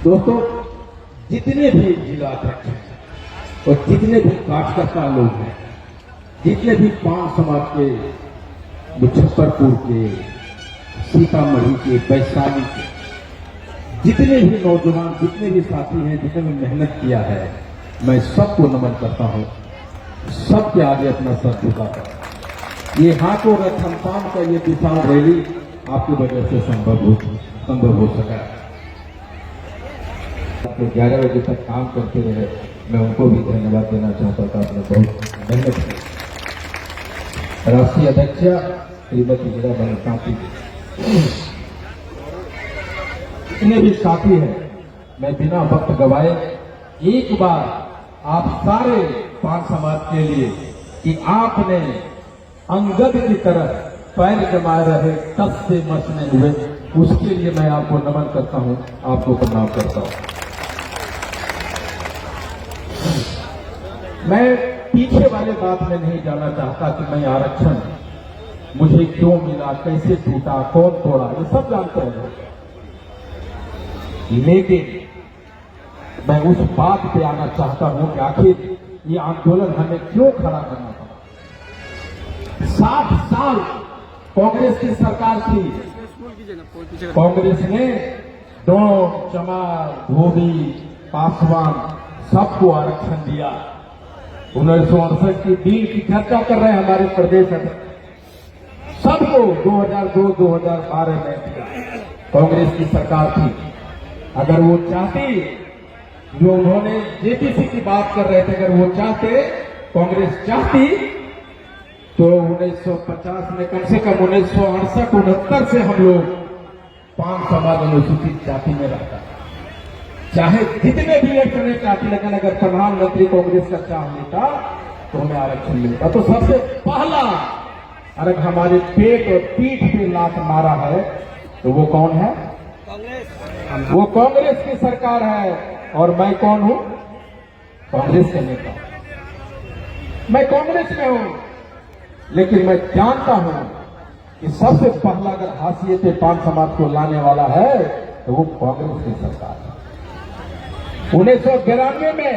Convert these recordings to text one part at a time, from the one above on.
दोस्तों, जितने भी जिला अध्यक्ष हैं और जितने भी कार्यकर्ता लोग हैं, जितने भी पान समाज के, मुजफ्फरपुर के, सीतामढ़ी के, वैशाली के, जितने भी नौजवान, जितने भी साथी हैं, जितने भी मेहनत किया है, मैं सबको नमन करता हूं। सबके आगे अपना सर झुकाता हूं। ये हाथों रथनपान का ये विशाल रैली आपकी वजह से संभव हो सका। तो 11 बजे तक काम करते रहे, मैं उनको भी धन्यवाद देना चाहता था। आपने बहुत मेहनत की। राष्ट्रीय अध्यक्ष श्रीमती हीराबेन कांति, जितने भी साथी हैं, मैं बिना वक्त गवाए एक बार आप सारे पान समाज के लिए कि आपने अंगद की तरह पैर जमाए रहे, तब से मचने हुए, उसके लिए मैं आपको नमन करता हूं, आपको प्रणाम करता हूं। मैं पीछे वाले बात में नहीं जाना चाहता कि मैं आरक्षण मुझे क्यों मिला, कैसे टूटा, कौन तोड़ा, ये सब जानते हैं। लेकिन मैं उस बात पे आना चाहता हूं कि आखिर ये आंदोलन हमें क्यों खड़ा करना पड़ा। 60 साल कांग्रेस की सरकार थी। कांग्रेस ने डोम, चमार, धोबी, पासवान सबको आरक्षण दिया। 1968 की बिल की चर्चा कर रहे हैं हमारे प्रदेश में, सबको 2002-2012 में दिया। कांग्रेस की सरकार थी। अगर वो चाहती, जो उन्होंने जेपीसी की बात कर रहे थे, अगर वो चाहते, कांग्रेस चाहती, तो 1950 में कम से कम 1968-69 से हम लोग पान समाज अनुसूचित जाति में रहता, चाहे जितने भी इलेक्शन चाहती, लेकिन अगर प्रधानमंत्री कांग्रेस का चाह लेता तो हमें आरक्षण मिलता। तो सबसे पहला अगर हमारे पेट और पीठ पे लात मारा है तो वो कौन है? कांग्रेस। वो कांग्रेस की सरकार है। और मैं कौन हूं? कांग्रेस का नेता। मैं कांग्रेस में हूं, लेकिन मैं जानता हूं कि सबसे पहला अगर हाशिए पे पान समाज को लाने वाला है तो वो कांग्रेस की सरकार है। 1992 में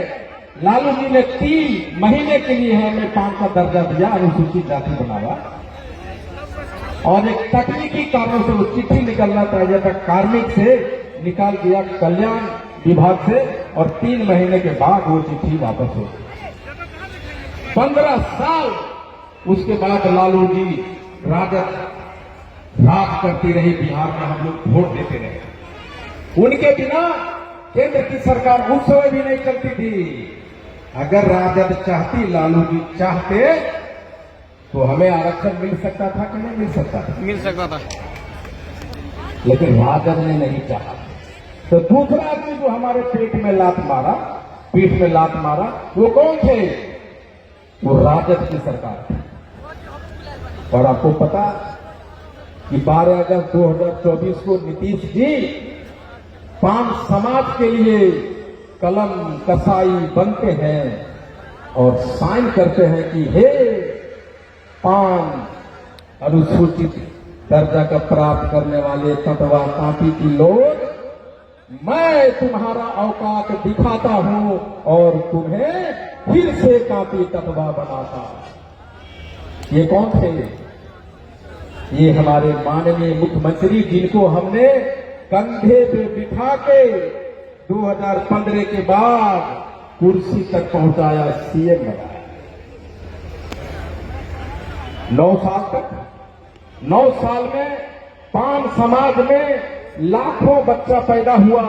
लालू जी ने 3 महीने के लिए हमें पान का दर्जा दिया, अनुसूचित जाति बनाया, और एक तकनीकी कारणों से वो चिट्ठी निकलना चाहिए था, कार्मिक से निकाल दिया कल्याण विभाग से, और 3 महीने के बाद वो चिट्ठी वापस हो। 15 साल उसके बाद लालू जी राजद राज करती रही बिहार में, हम लोग वोट देते रहे। उनके बिना केंद्र की सरकार उस समय भी नहीं चलती थी। अगर राजद चाहती, लालू जी चाहते, तो हमें आरक्षण मिल सकता था कि नहीं मिल सकता था? मिल सकता था, लेकिन राजद ने नहीं चाहा। तो दूसरा आदमी जो हमारे पेट में लात मारा, पीठ में लात मारा, वो कौन थे? वो राजद की सरकार थी। और आपको पता कि 12 अगस्त 2024 को नीतीश जी पान समाज के लिए कलम कसाई बनते हैं और साइन करते हैं कि हे पान अनुसूचित दर्जा का प्राप्त करने वाले तटवा कांपी की लोग, मैं तुम्हारा औकात दिखाता हूं और तुम्हें फिर से कांपी तटवा बनाता। ये कौन थे? ये हमारे माननीय मुख्यमंत्री, जिनको हमने कंधे पे बिठा के 2015 के बाद कुर्सी तक पहुंचाया, सीएम बनाया। 9 साल तक, 9 साल में पान समाज में लाखों बच्चा पैदा हुआ।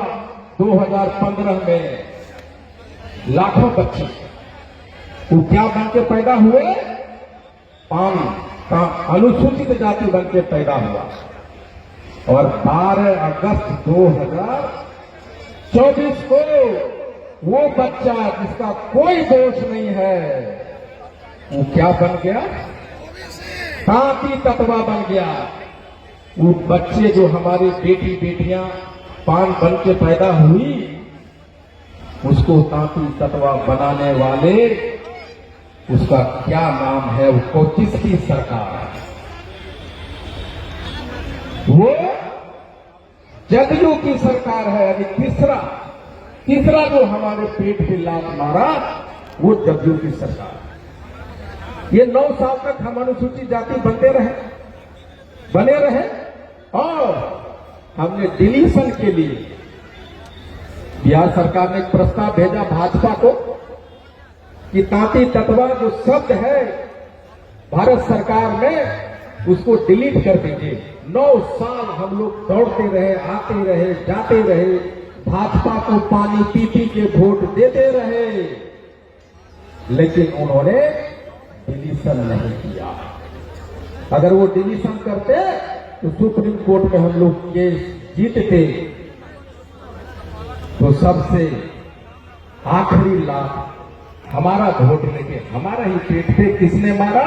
2015 में लाखों बच्चे वो क्या बन के पैदा हुए? पान का अनुसूचित जाति बन के पैदा हुआ। और 12 अगस्त 2024 को वो बच्चा जिसका कोई दोष नहीं है, वो क्या बन गया? कांपी तटवा बन गया। वो बच्चे जो हमारी बेटी बेटियां पान बन के पैदा हुई, उसको कांपी तटवा बनाने वाले, उसका क्या नाम है? उसको किसकी सरकार है? वो जदयू की सरकार है। अभी तीसरा जो हमारे पेट पे लात मारा वो जदयू की सरकार। ये 9 साल तक हम अनुसूचित जाति बने रहे और हमने डिलीशन के लिए बिहार सरकार ने एक प्रस्ताव भेजा भाजपा को कि तांती ततवा जो शब्द है भारत सरकार में उसको डिलीट कर दीजिए। 9 साल हम लोग दौड़ते रहे, आते रहे, जाते रहे, भाजपा को पानी पी के वोट देते रहे, लेकिन उन्होंने डिलीशन नहीं किया। अगर वो डिलीशन करते तो सुप्रीम कोर्ट में हम लोग केस जीतते। तो सबसे आखिरी लाख हमारा वोट लेके हमारा ही पेट पे किसने मारा?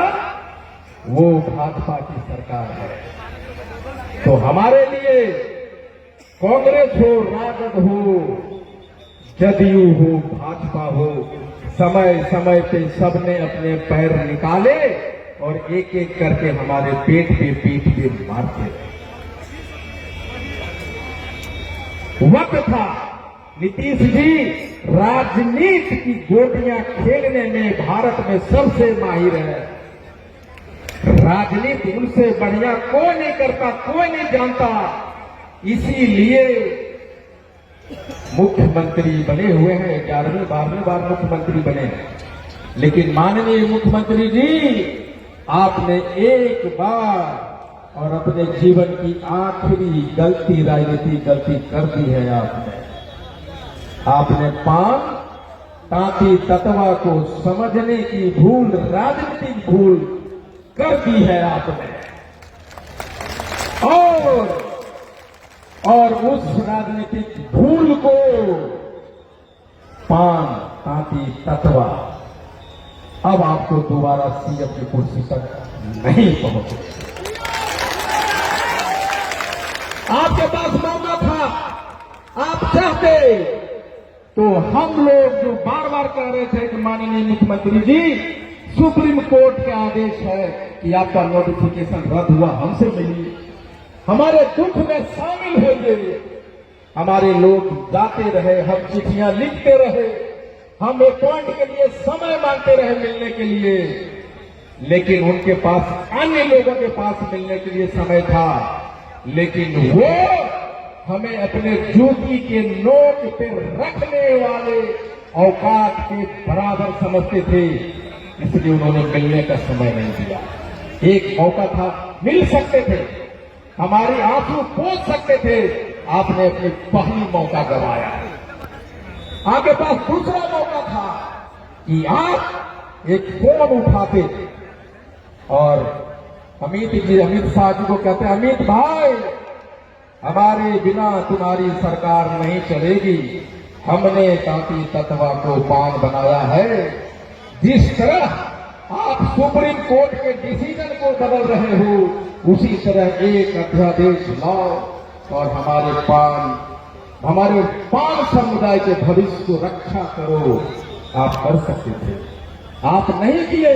वो भाजपा की सरकार है। तो हमारे लिए कांग्रेस हो, राजद हो, जदयू हो, भाजपा हो, समय समय पे सबने अपने पैर निकाले और एक एक करके हमारे पेट पे पीठ पे मारते रहे। वक्त था नीतीश जी राजनीति की गोटियां खेलने में भारत में सबसे माहिर है। राजनीति उनसे बढ़िया कोई नहीं करता, कोई नहीं जानता। इसीलिए मुख्यमंत्री बने हुए हैं, 11वीं 12वीं बार मुख्यमंत्री बने हैं। लेकिन माननीय मुख्यमंत्री जी, आपने एक बार और अपने जीवन की आखिरी राजनीतिक गलती कर दी है। आपने तांती ततवा को समझने की भूल, राजनीतिक भूल कर दी है आपने। और उस राजनीतिक भूल को तांती ततवा अब आपको दोबारा सीएम की कुर्सी तक नहीं पहुंचे। आपके पास मौका था, आप चाहते तो हम लोग जो बार बार कह रहे थे कि माननीय मुख्यमंत्री जी, सुप्रीम कोर्ट के आदेश है कि आपका नोटिफिकेशन रद्द हुआ, हमसे मिलिए, हमारे दुख में शामिल होइए। हमारे लोग जाते रहे, हम चिट्ठियां लिखते रहे, हम अपॉइंट के लिए समय मांगते रहे मिलने के लिए, लेकिन उनके पास अन्य लोगों के पास मिलने के लिए समय था, लेकिन वो हमें अपने जूती के नोक पे रखने वाले औकात के बराबर समझते थे, इसलिए उन्होंने मिलने का समय नहीं दिया। एक मौका था, मिल सकते थे, हमारी आंसू पोंछ सकते थे, आपने अपनी पहली मौका गंवाया। आपके पास दूसरा मौका था कि आप एक फोन उठाते और अमित शाह जी को कहते, अमित भाई, हमारे बिना तुम्हारी सरकार नहीं चलेगी, हमने तांती ततवा को पान बनाया है। जिस तरह आप सुप्रीम कोर्ट के डिसीजन को बदल रहे हो, उसी तरह एक अध्यादेश लाओ और हमारे पान समुदाय के भविष्य को रक्षा करो। आप कर सकते थे, आप नहीं किए,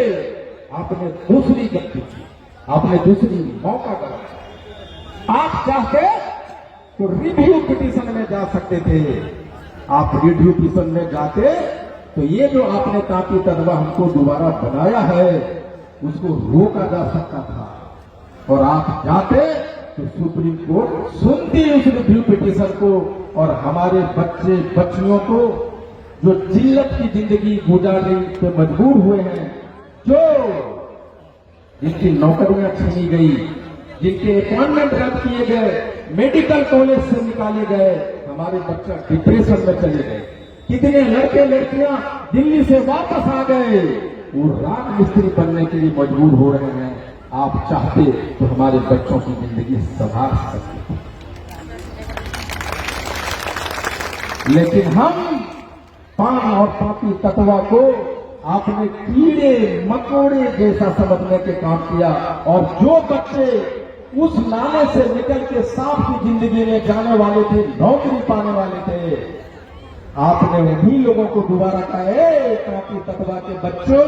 आपने दूसरी गलती की, आपने दूसरी मौका कराया। आप चाहते तो रिव्यू पिटीशन में जा सकते थे, आप रिव्यू पिटीशन में जाते तो ये जो आपने तांती ततवा हमको दोबारा बनाया है उसको रोका जा सकता था, और आप जाते तो सुप्रीम कोर्ट सुनती उस रिव्यू पिटीशन को, और हमारे बच्चे बच्चियों को जो जिल्लत की जिंदगी गुजारने पे मजबूर हुए हैं, जो जिनकी नौकरियां छीनी गई, जिनके अपॉइंटमेंट रद्द किए गए, मेडिकल कॉलेज से निकाले गए, हमारे बच्चा डिप्रेशन में चले गए, कितने लड़के लड़कियां दिल्ली से वापस आ गए, वो राज मिस्त्री बनने के लिए मजबूर हो रहे हैं। आप चाहते तो हमारे बच्चों की जिंदगी संभाल सकते, लेकिन हम पान और तांती ततवा को आपने कीड़े मकोड़े जैसा समझने के काम किया, और जो बच्चे उस नाले से निकल के सांप की जिंदगी में जाने वाले थे, नौकरी पाने वाले थे, आपने उन्हीं लोगों को दोबारा कहा, तांती ततवा के बच्चों,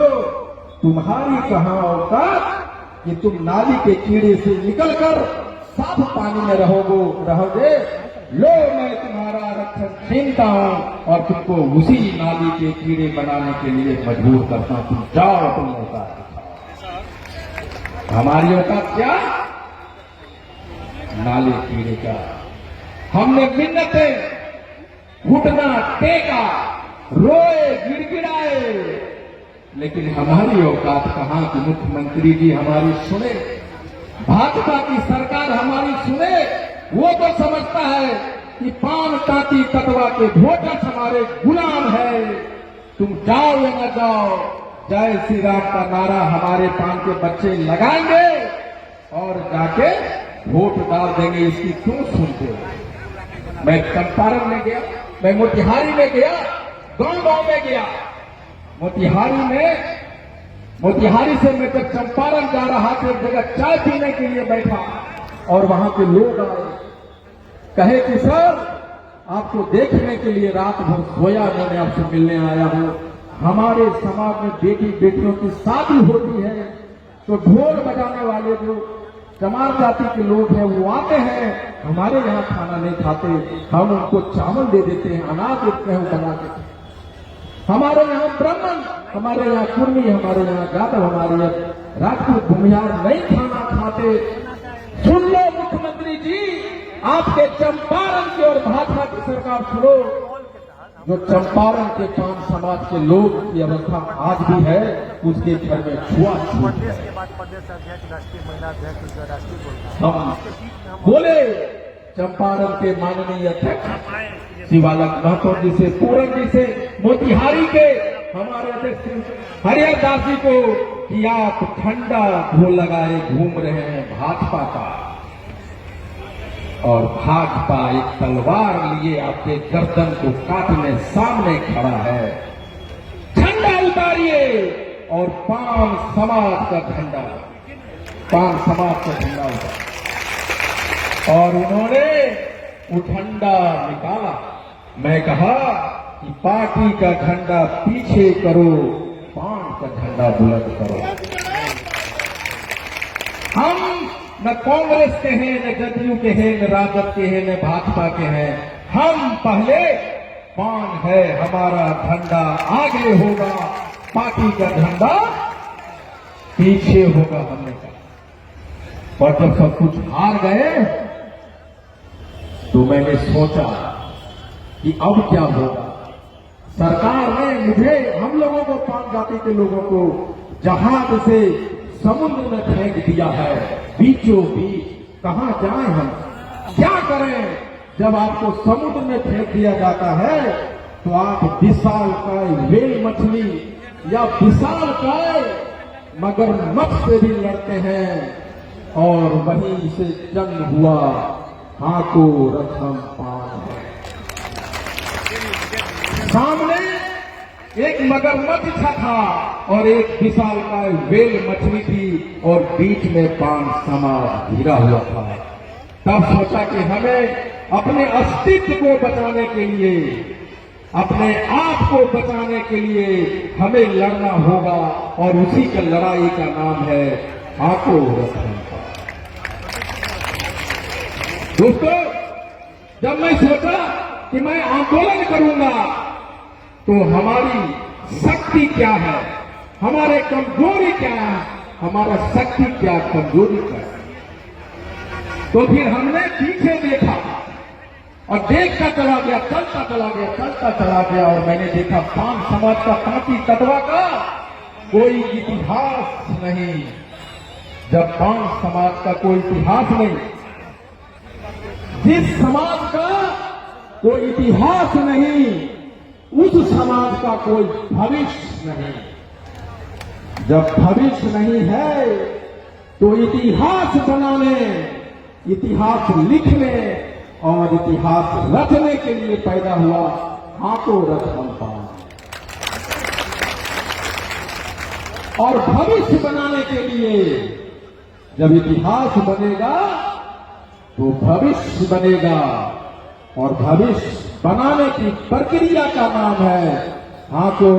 तुम्हारी कहां औकात कि तुम नाली के कीड़े से निकलकर साफ पानी में रहोगे, लो मैं तुम्हारा रक्षण छीनता हूं और तुमको उसी नाली के कीड़े बनाने के लिए मजबूर करता हूं। तुम जाओ तुम औकात दिखाओ। हमारी औकात क्या? नाले कीड़े का। हमने मिन्नतें घुटना टेका, रोए गिड़गिड़ाए, लेकिन हमारी औकात कहां कि मुख्यमंत्री जी हमारी सुने, भाजपा की सरकार हमारी सुने। वो तो समझता है कि पान कांटी कटवा के वोटर्स हमारे गुलाम है। तुम जाओ या न जाओ, जय श्री राम का नारा हमारे पान के बच्चे लगाएंगे और जाके वोट डाल देंगे। इसकी क्यों सुनते हो? मैं चंपारण में गया, मैं मोतिहारी में गया, गांव में गया। मोतिहारी से मैं जब चंपारण जा रहा था, एक जगह चाय पीने के लिए बैठा और वहां के लोग आए, कहे कि सर आपको देखने के लिए रात भर सोया, मैंने आपसे मिलने आया हूं। हमारे समाज में बेटी बेटियों की शादी होती है तो ढोल बजाने वाले जो चमार जाति के लोग हैं वो आते हैं, हमारे यहाँ खाना नहीं खाते, हम उनको चावल दे देते हैं, अनाज देते हैं बना के। हमारे यहाँ ब्राह्मण, हमारे यहाँ कुर्मी, हमारे यहाँ जाटव, हमारे यहाँ राजपूत भूमिहार नहीं खाना खाते। सुन लो मुख्यमंत्री जी, आपके चंपारण की और भाजपा की सरकार सुनो। जो चंपारण के पान समाज के लोग की अवस्था आज भी है, उसके घर में छुआछूत है। हम बोले चंपारण के माननीय अध्यक्ष शिवालक महतो जी से, पूरन जी से, मोतिहारी के हमारे अध्यक्ष हरिहर दास जी को कि आप ठंडा घोल लगाए घूम रहे हैं भाजपा का, और भाजपा एक तलवार लिए आपके गर्दन को काटने सामने खड़ा है। झंडा उतारिए और पान समाज का झंडा उतारिए। और उन्होंने वो झंडा निकाला। मैं कहा कि पार्टी का झंडा पीछे करो, पान का झंडा बुलंद करो। हम न कांग्रेस के हैं, न जदयू के हैं, न राजद के हैं, न भाजपा के हैं। हम पहले पान है, हमारा झंडा आगे होगा, पार्टी का झंडा पीछे होगा। हमने कहा, और जब सब कुछ हार गए तो मैंने सोचा कि अब क्या होगा। सरकार ने मुझे, हम लोगों को, पान जाति के लोगों को जहाज से समुद्र में फेंक दिया है, बीचों बीच। कहां जाएं हम, क्या करें? जब आपको समुद्र में फेंक दिया जाता है तो आप विशालकाय व्हेल मछली या विशालकाय मगरमच्छ से भी लड़ते हैं, और वहीं से जन्म हुआ हाको रथम पान है। सामने एक मगरमच्छ था और एक विशालकाय व्हेल मछली थी, और बीच में पान समाज घिरा हुआ था। तब सोचा कि हमें अपने अस्तित्व को बचाने के लिए, अपने आप को बचाने के लिए हमें लड़ना होगा, और उसी का लड़ाई का नाम है हाको रथम पान। दोस्तों, जब मैं सोचा कि मैं आंदोलन करूंगा तो हमारी शक्ति क्या है, हमारे कमजोरी क्या है, हमारा शक्ति क्या, कमजोरी क्या है। तो फिर हमने पीछे देखा और देखता चला गया, चलता चला गया, और मैंने देखा पान समाज का कांटी कटवा का कोई इतिहास नहीं। जब पान समाज का कोई इतिहास नहीं, जिस समाज का कोई इतिहास नहीं, उस समाज का कोई भविष्य नहीं। जब भविष्य नहीं है तो इतिहास बनाने, इतिहास लिखने और इतिहास रचने के लिए पैदा हुआ हाको रथम पान। और भविष्य बनाने के लिए जब इतिहास बनेगा तो भविष्य बनेगा, और भविष्य बनाने की प्रक्रिया का नाम है हाको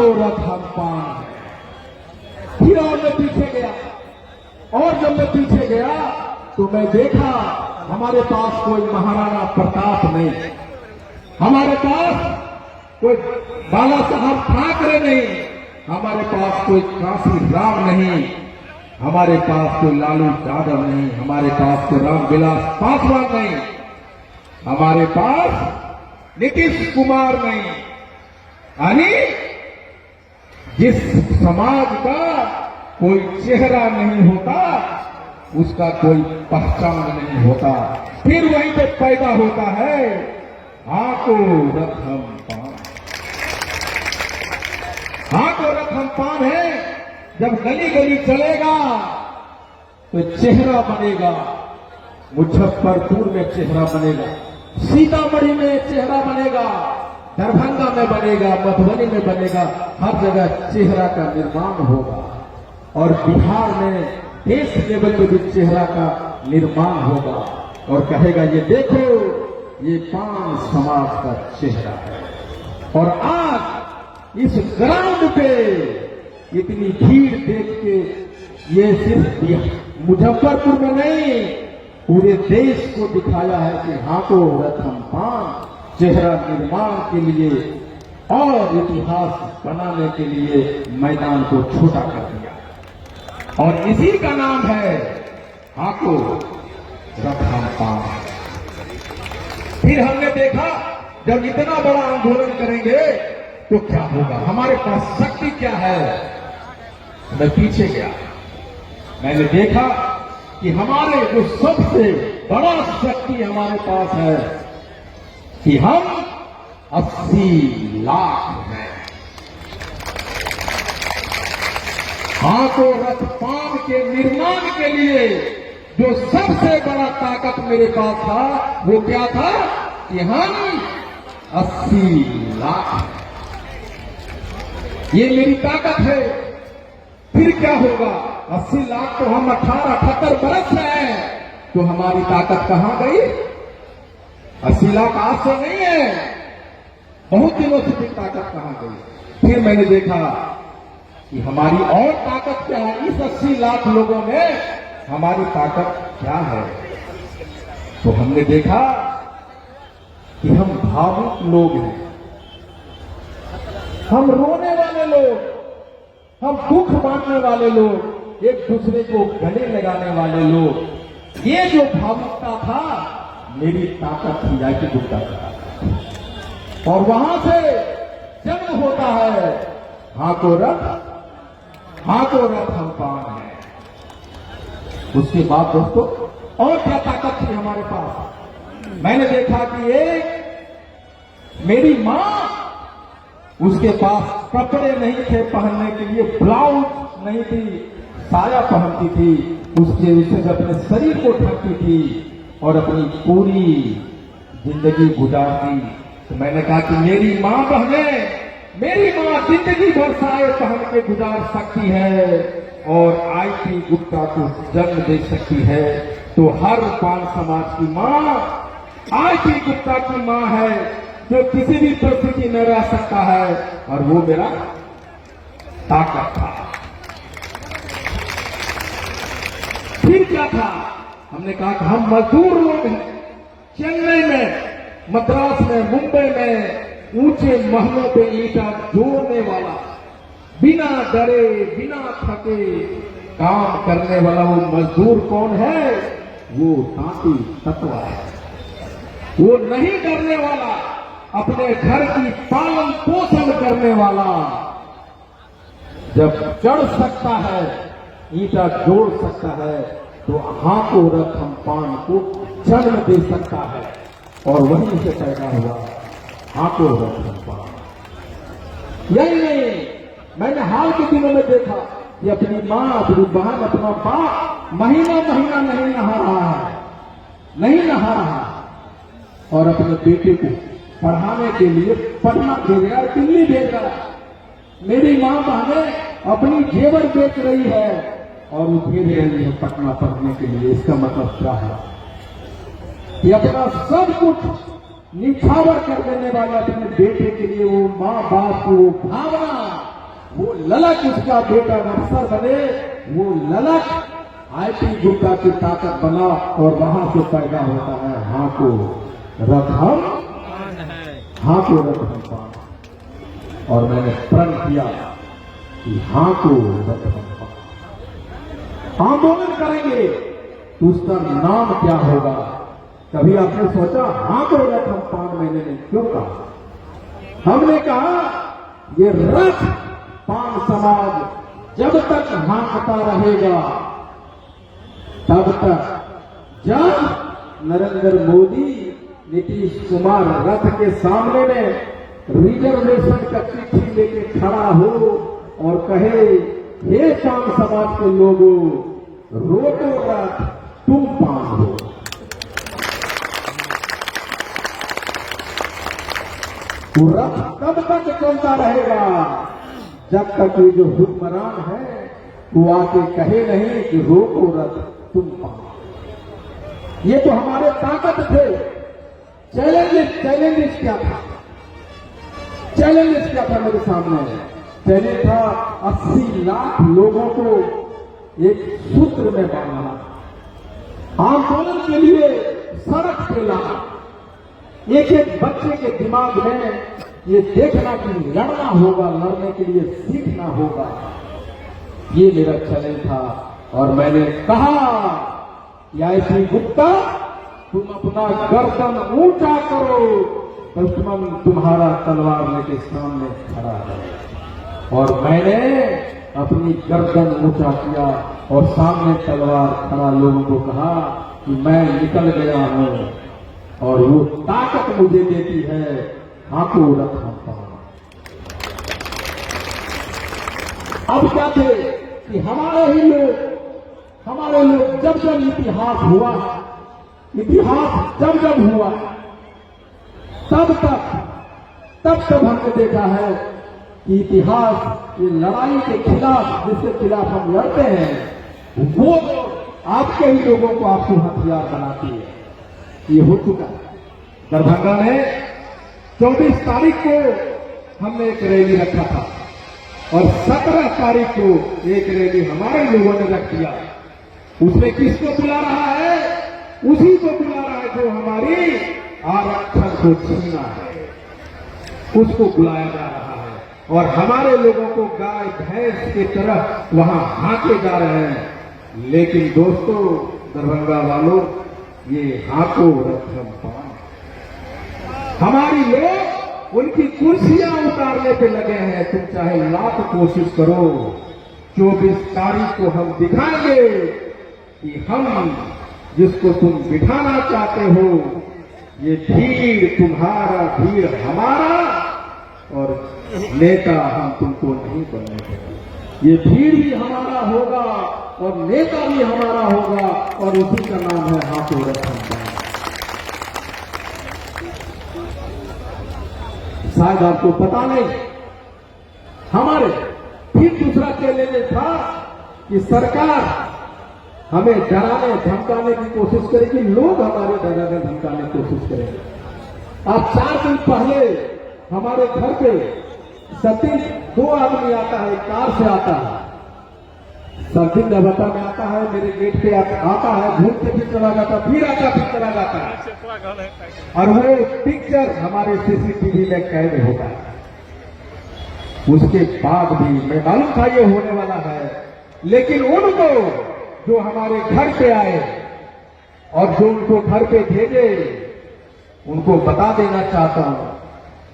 रथम पान। फिर और मैं पीछे गया, और जब मैं पीछे गया तो मैं देखा हमारे पास कोई महाराणा प्रताप नहीं, हमारे पास कोई बाला साहब ठाकरे नहीं, हमारे पास कोई काशी राम नहीं, हमारे पास कोई लालू यादव नहीं, हमारे पास कोई रामविलास पासवान नहीं, हमारे पास नीतीश कुमार नहीं। यानी जिस समाज का कोई चेहरा नहीं होता उसका कोई पहचान नहीं होता, फिर वहीं पे पैदा होता है हाको रथम पान। हाको रथम पान है, जब गली गली चलेगा तो चेहरा बनेगा। मुजफ्फरपुर में चेहरा बनेगा, सीतामढ़ी में चेहरा बनेगा, दरभंगा में बनेगा, मधुबनी में बनेगा, हर जगह चेहरा का निर्माण होगा। और बिहार में देश लेवल पे भी चेहरा का निर्माण होगा और कहेगा ये देखो ये पान समाज का चेहरा है। और आज इस ग्राउंड पे इतनी भीड़ देख के ये सिर्फ मुजफ्फरपुर में नहीं पूरे देश को दिखाया है कि हाको रथम पान चेहरा निर्माण के लिए और इतिहास बनाने के लिए मैदान को छोटा कर दिया। और इसी का नाम है हाको रथम पान। फिर हमने देखा जब इतना बड़ा आंदोलन करेंगे तो क्या होगा, हमारे पास शक्ति क्या है। मैं पीछे गया, मैंने देखा कि हमारे जो सबसे बड़ा शक्ति हमारे पास है कि हम 80 लाख हैं। हाको रथ पान के निर्माण के लिए जो सबसे बड़ा ताकत मेरे पास था वो क्या था कि हम 80 लाख हैं। ये मेरी ताकत है। फिर क्या होगा, 80 लाख तो हम 18-78 बरस हैं, तो हमारी ताकत कहां गई। 80 लाख आज से नहीं है, बहुत दिनों से भी ताकत कहां गई। फिर मैंने देखा कि हमारी और ताकत क्या है, इस 80 लाख लोगों में हमारी ताकत क्या है। तो हमने देखा कि हम भावुक लोग हैं, हम रोने वाले लोग, हम दुख बांटने वाले लोग, एक दूसरे को गले लगाने वाले लोग। ये जो भावुकता था मेरी ताकत थी आईटी गुप्ता का। और वहां से जन्म होता है हाको रथ हम पान है। उसके बाद दोस्तों और क्या ताकत थी हमारे पास। मैंने देखा कि एक मेरी मां, उसके पास कपड़े नहीं थे पहनने के लिए, ब्लाउज नहीं थी, साया पहनती थी, उससे अपने शरीर को ढकती थी और अपनी पूरी जिंदगी गुजारती। तो मैंने कहा कि मेरी मां बहनें, मेरी मां जिंदगी भर साये पहन के गुजार सकती है और आईटी गुप्ता को जन्म दे सकती है। तो हर पान समाज की मां आईटी गुप्ता की मां है, जो किसी भी परिस्थिति में रह सकता है। और वो मेरा ताकत था। फिर क्या था, हमने कहा कि हम मजदूर लोग हैं। चेन्नई में, मद्रास में, मुंबई में ऊंचे महलों पे ईंटा जोड़ने वाला, बिना डरे बिना थके काम करने वाला वो मजदूर कौन है, वो तांती तत्वा है। वो नहीं डरने वाला, अपने घर की पालन पोषण करने वाला, जब चढ़ सकता है, ईंटा जोड़ सकता है, तो हाको रथम पान को जन्म दे सकता है। और वहीं से पैदा हुआ हाको रथम पान। यही नहीं, मैंने हाल के दिनों में देखा कि अपनी मां, अपनी बहन, अपना बाप महीना महीना नहीं नहा रहा है, नहीं नहा रहा, और अपने बेटे को पढ़ाने के लिए पटना भेज रहा है, दिल्ली भेज रहा है। मेरी मां बहनें अपनी जेवर बेच रही है और वो भेज रही है पटना पढ़ने के लिए। इसका मतलब क्या है कि अपना सब कुछ निछावर कर देने वाला अपने बेटे के लिए, वो मां बाप की वो भावना, वो ललक, उसका बेटा अफसर बने, वो ललक आईपी गुप्ता की ताकत बना और वहां से पैदा होता है हाँ को रथम, हाँ को रथम पान। और मैंने प्रण किया कि हाँ को रथम पान आंदोलन करेंगे तो उसका नाम क्या होगा। कभी आपने सोचा हाँ को रथम पान मैंने क्यों कहा? हमने कहा ये रथ पान समाज जब तक हाँकता रहेगा तब तक जब नरेंद्र मोदी नीतीश कुमार रथ के सामने में रिजर्वेशन का चिट्ठी लेके खड़ा हो और कहे हे पान समाज के लोगों रोको रथ तुम पान हो। वो रथ तब तक चलता रहेगा जब तक ये जो हुक्मरान है वो आके कहे नहीं कि रोको रथ तुम पाओ। ये तो हमारे ताकत थे। चैलेंजेस क्या था? चैलेंजेस क्या था मेरे सामने? चैलेंज था 80 लाख लोगों को एक सूत्र में बांधना, आंदोलन के लिए सड़क पे लाना, एक एक बच्चे के दिमाग में ये देखना कि लड़ना होगा, लड़ने के लिए सीखना होगा। ये मेरा चैलेंज था और मैंने कहा कि आईपी गुप्ता तुम अपना गर्दन ऊंचा करो, दुश्मन तुम्हारा तलवार लेके सामने खड़ा है। और मैंने अपनी गर्दन ऊंचा किया और सामने तलवार खड़ा लोगों को कहा कि मैं निकल गया हूं और वो ताकत मुझे देती है हाथों रखा पाना। अब क्या थे कि हमारे लोग जब जब इतिहास हुआ, इतिहास जब जब हुआ तब हमने देखा है कि इतिहास ये लड़ाई के खिलाफ जिसके खिलाफ हम लड़ते हैं वो आपके ही लोगों को आपको हथियार बनाती है। ये हो चुका है। दरभंगा में 24 तारीख को हमने एक रैली रखा था और 17 तारीख को एक रैली हमारे लोगों ने रख दिया। उसमें किसको बुला रहा है? उसी को बुला रहा है जो हमारी आरक्षण को छीना है, उसको बुलाया जा रहा है। और हमारे लोगों को गाय भैंस की तरह वहां हाँके जा रहे हैं। लेकिन दोस्तों, दरभंगा वालों, ये हाथों रथम पान हमारी लोग उनकी कुर्सियां उतारने पे लगे हैं। तुम चाहे लाख कोशिश करो, 24 तारीख को हम दिखाएंगे कि हम जिसको तुम बिठाना चाहते हो ये भीड़ तुम्हारा, भीड़ हमारा, और नेता हम तुमको नहीं बनने देंगे। ये भीड़ भी हमारा होगा और नेता भी हमारा होगा और उसी का नाम है हाथों रथम पान। शायद आपको पता नहीं, हमारे फिर दूसरा चैलेंज था कि सरकार हमें डराने धमकाने की कोशिश करेगी, लोग हमारे डराने धमकाने की कोशिश करेंगे। आज 4 दिन पहले हमारे घर पे सतीश 2 आदमी आता है, कार से आता है, सतीश नवता में आता है, मेरे गेट पे आता है, घूम के फिर चला जाता, फिर आता फिर चला जाता है। और वो पिक्चर हमारे सीसीटीवी में कैद होता है। उसके बाद भी मैं मालूम था ये होने वाला है, लेकिन उनको जो हमारे घर पे आए और जो उनको घर पे भेजे उनको बता देना चाहता हूं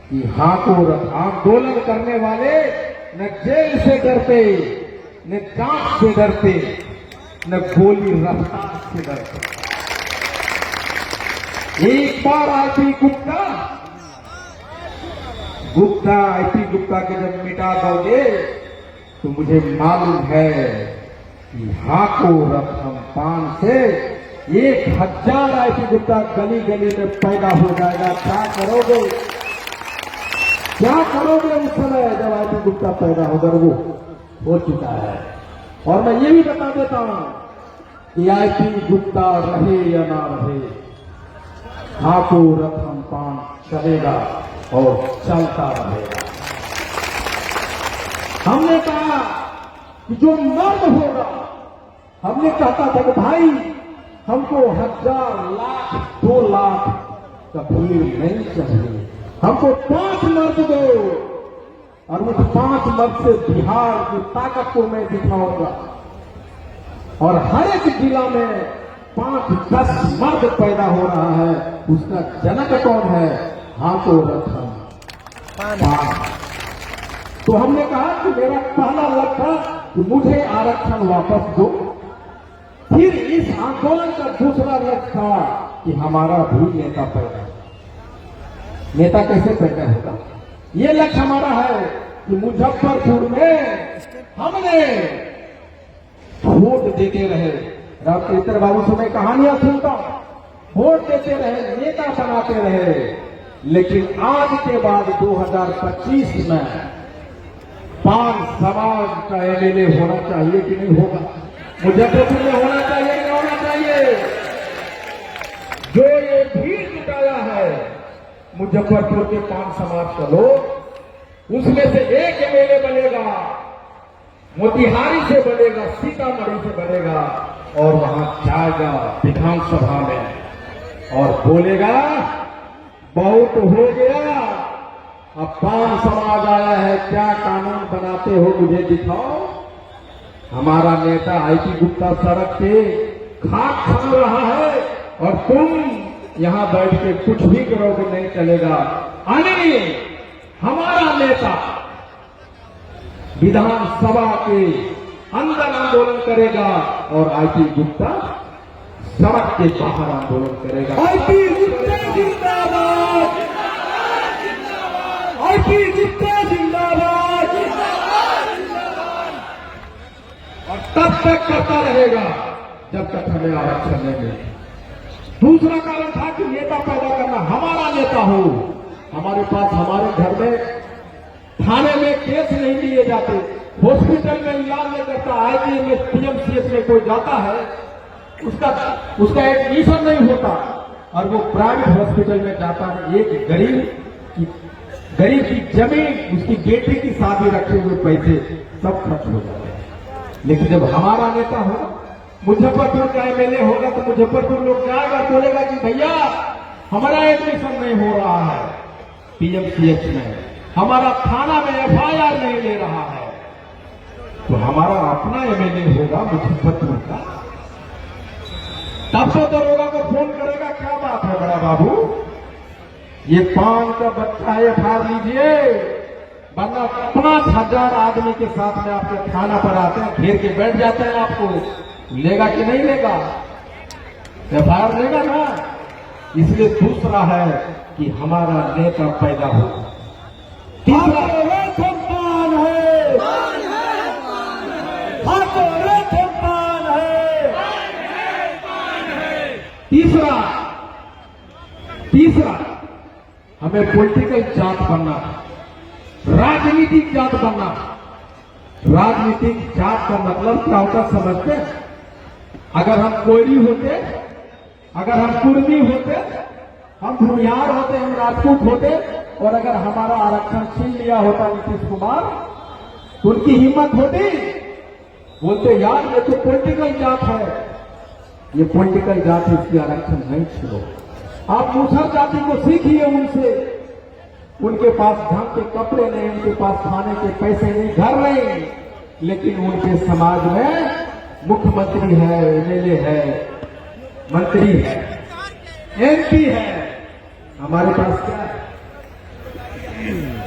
कि हाथों आंदोलन करने वाले न जेल से डरते, न जांच से डरते, न गोली रफ्तार से डरते। एक बार आईपी गुप्ता के जब मिटा दोगे तो मुझे मालूम है कि हाथों रथम पान से 1000 आईपी गुप्ता गली गली में पैदा हो जाएगा। क्या करोगे उस समय जब आईपी गुप्ता पैदा होगा? वो हो चुका है। और मैं ये भी बता देता हूं कि आईपी गुप्ता रहे या ना रहे, हाथों रथम पान चलेगा और चलता रहेगा। हमने कहा कि जो मर्द होगा हमने कहता था कि भाई हमको 1000 लाख 2 लाख का भीड़ नहीं चाहिए, हमको 5 मर्द दो और उस 5 मर्द से बिहार की ताकत को मैं दिखाऊंगा। और हर एक जिला में 5-10 मर्द पैदा हो रहा है। उसका जनक कौन है? हाथों रखा। तो हमने कहा कि मेरा पहला लक्ष्य था कि मुझे आरक्षण वापस दो। फिर इस आंदोलन का दूसरा लक्ष्य था कि हमारा भी नेता पैदा। नेता कैसे पैदा होगा? ये लक्ष्य हमारा है कि मुजफ्फरपुर में हमने वोट देते रहे। रामचरित्र बाबू से मैं कहानियां सुनता हूं, वोट देते रहे, नेता बनाते रहे, लेकिन आज के बाद 2025 में 5 समाज का एमएलए होना चाहिए कि नहीं होगा? मुजफ्फरपुर में होना चाहिए कि नहीं होना चाहिए? जो ये भीड़ जुटाया है मुजफ्फरपुर के 5 समाज का लोग, उसमें से एक एमएलए बनेगा, मोतिहारी से बनेगा, सीतामढ़ी से बनेगा और वहां जाएगा विधानसभा में और बोलेगा बहुत हो गया, अब 5 समाज आया है, क्या कानून बनाते हो मुझे दिखाओ। हमारा नेता आईटी गुप्ता सड़क पे खाक खा रहा है और तुम यहां बैठ के कुछ भी करोगे नहीं चलेगा। अनिल हमारा नेता विधानसभा के अंदर आंदोलन करेगा और आईटी गुप्ता सड़क के बाहर आंदोलन करेगा। आईटी गुप्ता जिंदाबाद, आईटी गुप्ता जिंदाबाद, और तब तक करता रहेगा जब तक हमें आरक्षण नहीं मिले। दूसरा कारण था कि नेता पैदा करना, हमारा नेता हो। हमारे पास हमारे घर में थाने में केस नहीं लिए जाते, हॉस्पिटल में इलाज नहीं करता, आईजीएम में पीएमसीएच में कोई जाता है उसका एडमिशन नहीं होता और वो प्राइवेट हॉस्पिटल में जाता है। एक गरीब की जमीन, उसकी बेटी की शादी रखे हुए पैसे सब खर्च हो जाते हैं। लेकिन जब हमारा नेता होगा, मुजफ्फरपुर का एमएलए होगा, तो मुजफ्फरपुर लोग जाएगा, बोलेगा कि भैया हमारा एडमिशन नहीं हो रहा है पीएमसीएच में, हमारा थाना में एफआईआर नहीं ले रहा है, तो हमारा अपना एमएलए होगा मुजफ्फरपुर का, तब तो दरोगा को फोन करेगा, क्या बात है बड़ा बाबू, ये 5 का बच्चा है, एफआईआर लीजिए, वरना 5,000 आदमी के साथ में आपके थाना पर आते हैं, घेर के बैठ जाते हैं, आपको लेगा कि नहीं लेगा? एफआईआर लेगा ना। इसलिए दूसरा है कि हमारा नेता पैदा हो। तीसरा सम्मान है, सम्मान है। तीसरा हमें पॉलिटिकल जात बनना, राजनीतिक जात बनना। राजनीतिक जात का मतलब क्या होता समझते हैं? अगर हम कोयरी होते, अगर हम कुर्मी होते, हम भूमिहार होते, हम राजपूत होते, और अगर हमारा आरक्षण छीन लिया होता नीतीश कुमार, तो उनकी हिम्मत होती, बोलते यार ये तो पॉलिटिकल जात है, ये पॉलिटिकल जात है, इसकी आरक्षण नहीं छीनो। आप मुसहर जाति को सीखिए उनसे, उनके पास ढंग के कपड़े नहीं, उनके पास खाने के पैसे नहीं, घर नहीं, लेकिन उनके समाज में मुख्यमंत्री है, एमएलए है, मंत्री है, एमपी है। हमारे पास क्या है?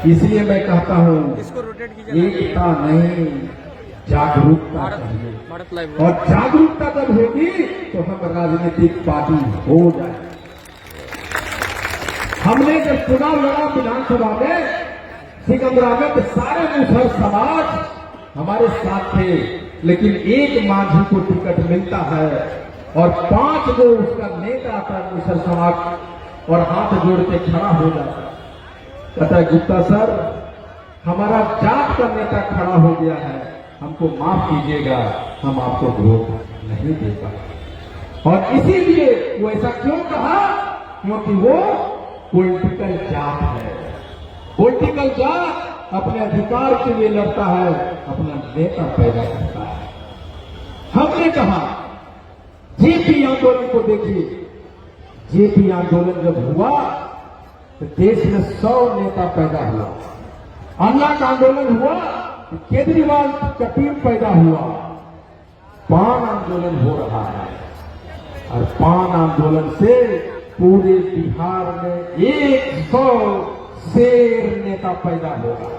इसलिए मैं कहता हूं एकता नहीं, जागरूकता चाहिए, और जागरूकता जब होगी तो हम राजनीतिक पार्टी हो जाए। हमने जब चुनाव लड़ा विधानसभा में सिकंदरा में, सारे मुसहर समाज हमारे साथ थे, लेकिन एक माझी को टिकट मिलता है और 5 जो उसका नेता आता है मुसहर समाज, और हाथ जोड़ के खड़ा हो जाता है, कहता है गुप्ता सर हमारा जात का नेता खड़ा हो गया है, हमको माफ कीजिएगा, हम आपको वोट नहीं देगा। और इसीलिए वो ऐसा क्यों कहा? क्योंकि वो पॉलिटिकल जात है। पॉलिटिकल जात अपने अधिकार के लिए लड़ता है, अपना नेता पैदा करता है। हमने कहा जेपी आंदोलन को देखिए। जेपी आंदोलन जब हुआ तो देश में 100 नेता पैदा हुआ। अन्ना का आंदोलन हुआ तो केजरीवाल का टीम पैदा हुआ। पान आंदोलन हो रहा है और पान आंदोलन से पूरे बिहार में 100 शेर नेता पैदा होगा।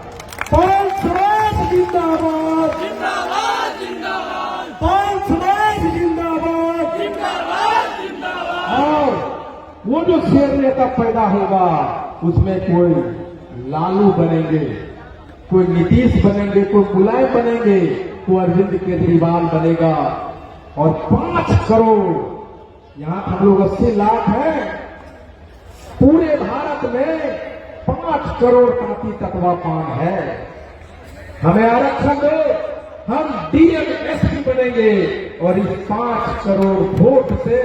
पान स्वराज जिंदाबाद, जिंदाबाद जिंदाबाद पान स्वराज जिंदाबाद, जिंदाबाद जिंदाबाद। और वो जो शेर नेता पैदा होगा उसमें कोई लालू बनेंगे, कोई नीतीश बनेंगे, कोई मुलायम बनेंगे, कोई अरविंद केजरीवाल बनेगा। और 5 करोड़, यहां हम लोग 80 लाख हैं, पूरे भारत में 5 करोड़ काफी तत्वा पान है। हमें आरक्षण दो, हम डीएम एसपी बनेंगे और इस 5 करोड़ वोट से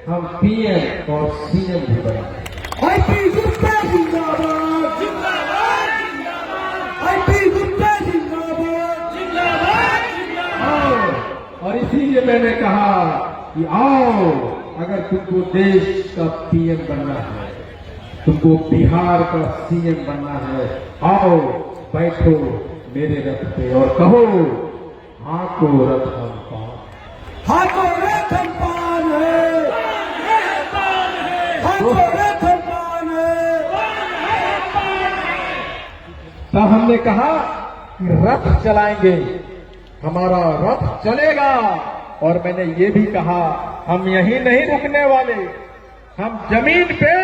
हम पीएम और सीएम भी बनेंगे। आईपी गुप्ता जिंदाबाद, जिंदाबाद जिंदाबाद आईपी गुप्ता जिंदाबाद, जिंदाबाद जिंदाबाद। और इसीलिए मैंने कहा कि आओ, अगर तुमको देश का पीएम बनना है, तुमको बिहार का सीएम बनना है, आओ बैठो मेरे रथ पे और कहो हाथों रथ हम पान, हाथों रथ हम पान है, हाथों रथ हम पान है। तब हमने कहा कि रथ चलाएंगे, हमारा रथ चलेगा। और मैंने ये भी कहा हम यहीं नहीं रुकने वाले, हम जमीन पे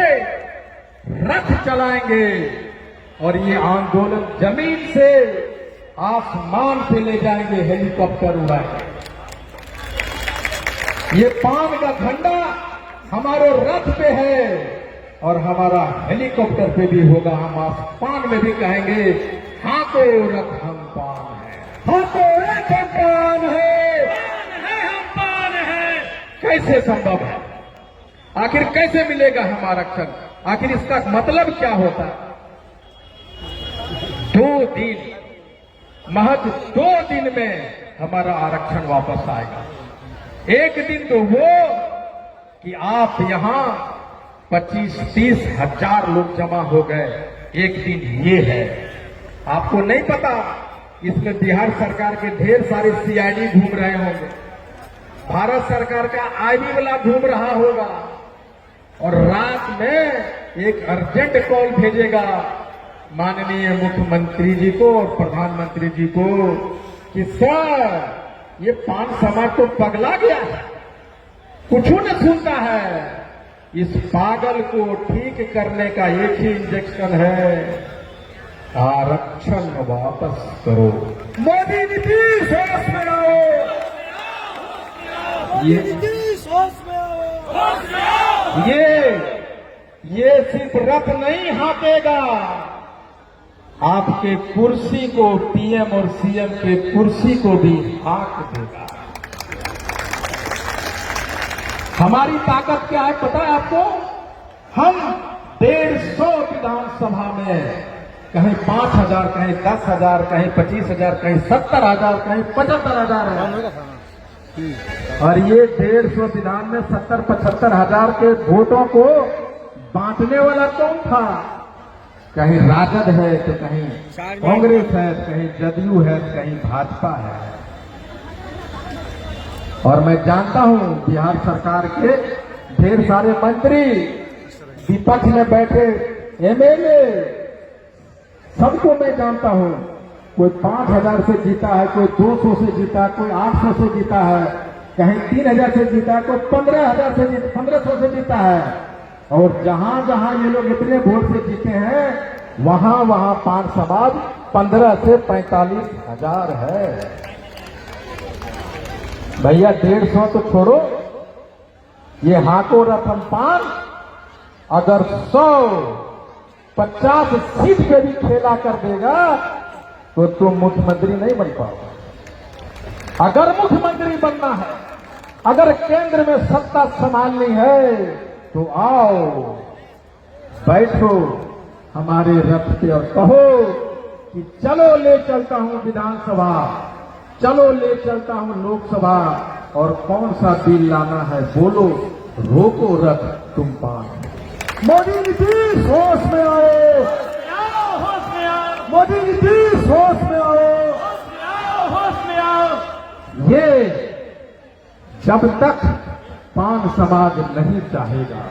रथ चलाएंगे और ये आंदोलन जमीन से आसमान पे ले जाएंगे, हेलीकॉप्टर उड़ाएंगे। ये पान का झंडा हमारे रथ पे है और हमारा हेलीकॉप्टर पे भी होगा। हम आसमान में भी कहेंगे हाथों रथ हम पान है, हाथों रथ हम पान है। कैसे संभव है? आखिर कैसे मिलेगा हम आरक्षण? आखिर इसका मतलब क्या होता है? 2 दिन, महज 2 दिन में हमारा आरक्षण वापस आएगा। एक दिन तो वो कि आप यहां 25-30 हजार लोग जमा हो गए, एक दिन ये है। आपको नहीं पता, इसमें बिहार सरकार के ढेर सारे सीआईडी घूम रहे होंगे, भारत सरकार का आईबी वाला घूम रहा होगा और रात में एक अर्जेंट कॉल भेजेगा माननीय मुख्यमंत्री जी को और प्रधानमंत्री जी को कि सर ये पान समाज तो पगला गया है, कुछ न सुनता है। इस पागल को ठीक करने का एक ही इंजेक्शन है, आरक्षण वापस करो। मोदी नीतीश होश में आओ, ये सिर्फ रथ नहीं हाँकेगा, आपके कुर्सी को, पीएम और सीएम के कुर्सी को भी हाँक देगा। हमारी ताकत क्या है पता है आपको? हम 150 विधानसभा में, कहीं 5,000, कहीं 10,000, कहीं 25,000, कहीं 70,000, कहीं 75,000 है। और ये 150 विधान में 70-75 हजार के वोटों को बांटने वाला कौन था? कहीं राजद है तो कहीं कांग्रेस है, कहीं जदयू है, कहीं भाजपा है। और मैं जानता हूं बिहार सरकार के ढेर सारे मंत्री, विपक्ष में बैठे एमएलए, सबको मैं जानता हूं। कोई 5,000 से जीता है, कोई 200 से जीता है, कोई 800 से जीता है, कहीं 3,000 से जीता है, कोई 15,000 से 1500 से जीता है। और जहां जहां ये लोग इतने वोट से जीते हैं, वहां पान समाज 15 से 45,000 है। भैया 150 तो छोड़ो, ये हाथों रथम पान अगर 150 सीट पे भी खेला कर देगा तो तुम मुख्यमंत्री नहीं बन पाओगे। अगर मुख्यमंत्री बनना है, अगर केंद्र में सत्ता संभालनी है, तो आओ बैठो हमारे रथ पे और कहो कि चलो ले चलता हूं विधानसभा, चलो ले चलता हूं लोकसभा और कौन सा बिल लाना है बोलो, रोको रथ तुम पान। मोदी नीतीश होश में आओ, होश में आओ, मोदी नीतीश होश में आओ। होश में आओ। ये जब तक पान समाज नहीं चाहेगा,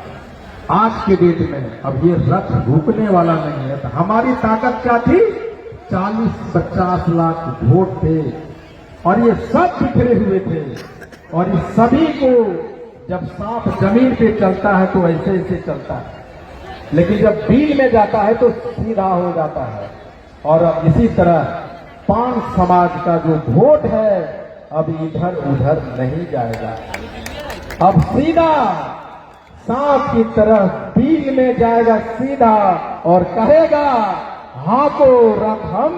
आज के डेट में अब ये रथ रुकने वाला नहीं है। तो हमारी ताकत क्या थी? 40-50 लाख वोट थे और ये सब बिखरे हुए थे, और इस सभी को जब सांप जमीन पे चलता है तो ऐसे ऐसे चलता है, लेकिन जब बिल में जाता है तो सीधा हो जाता है। और अब इसी तरह पान समाज का जो वोट है अब इधर उधर नहीं जाएगा, अब सीधा सांप की तरह बिल में जाएगा सीधा और कहेगा हाँ को रथ हम